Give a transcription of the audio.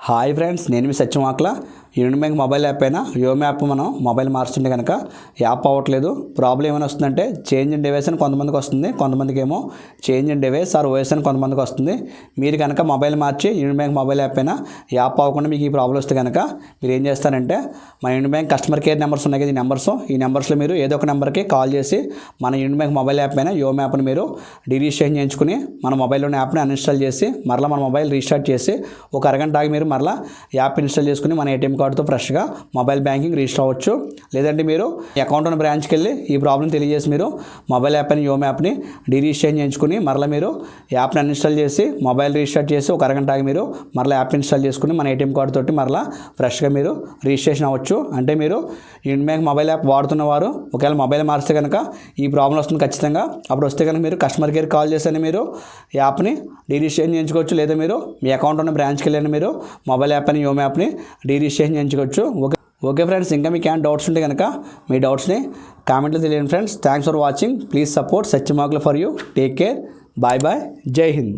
Hi friends, నేను మీ సత్యమాకల. Union bank mobile app అయినా యోమ్ app మనం మొబైల్ మార్చుంటే కనుక యాప్ అవ్వట్లేదు. ప్రాబ్లం ఏమైనా వస్తుందంటే చేంజ్ ఇన్ డివైస్ అని కొంతమందికి వస్తుంది, కొంతమందికి ఏమో change in device are OS అని కొంతమందికి వస్తుంది. మీరు కనుక మొబైల్ మార్చి యూనియన్ బ్యాంక్ మొబైల్ యాప్ అయినా యాప్ అవ్వకుండా మీకు ఈ ప్రాబ్లం వస్తే కనుక మీరు ఏం చేస్తారంటే మన union bank customer care numbers ఉన్నాయి కదా, ఈ నెంబర్స్లో మీరు ఏదో ఒక నెంబర్కి కాల్ చేసి మన యూనియన్ బ్యాంక్ మొబైల్ యాప్ అయినా యోమ్ యాప్ని మీరు డిరిజిస్ట్రేషన్ చేయించుకుని మన మొబైల్లోని యాప్ని అన్ఇన్స్టాల్ చేసి మరలా మన మొబైల్ రీస్టార్ట్ చేసి ఒక అరగంట ఆగి మీరు మరలా యాప్ ఇన్స్టాల్ చేసుకుని మన ఏటీఎం కార్డుతో ఫ్రెష్గా మొబైల్ బ్యాంకింగ్ రిజిస్టర్ అవ్వచ్చు. లేదంటే మీరు అకౌంట్ ఉన్న బ్రాంచ్కి వెళ్ళి ఈ ప్రాబ్లం తెలియజేసి మీరు మొబైల్ యాప్ అని యోమ్ యాప్ని డిరిజిస్ట్రేషన్ చేయించుకుని మరలా మీరు యాప్ని అన్ఇన్స్టాల్ చేసి మొబైల్ రీస్టార్ట్ చేసి ఒక అరగంట ఆగి మీరు మరలా యాప్ ఇన్స్టాల్ చేసుకుని మన ఏటీఎం కార్డు తోటి మరలా ఫ్రెష్గా మీరు రిజిస్ట్రేషన్ అవ్వచ్చు. అంటే మీరు యూనియన్ బ్యాంక్ మొబైల్ యాప్ వాడుతున్న వారు ఒకవేళ మొబైల్ మారిస్తే కనుక ఈ ప్రాబ్లం వస్తుంది ఖచ్చితంగా. అప్పుడు వస్తే కనుక మీరు కస్టమర్ కేర్ కాల్ చేసి మీరు యాప్ని డిరిజిస్ట్రేషన్ చేయించుకోవచ్చు. లేదా మీరు మీ అకౌంట్ ఉన్న బ్రాంచ్కి వెళ్ళి మీరు మొబైల్ యాప్ అని యోమ్ యాప్ని డిరిజిస్ట్రేషన్ చేయించుకోవచ్చు. ఓకే ఫ్రెండ్స్, ఇంకా మీకు ఏమైనా డౌట్స్ ఉంటే కనుక మీ డౌట్స్ని కామెంట్లో తెలియండి friends. Thanks for watching. Please support Satyamakala for you. Take care. Bye bye. Jai Hind.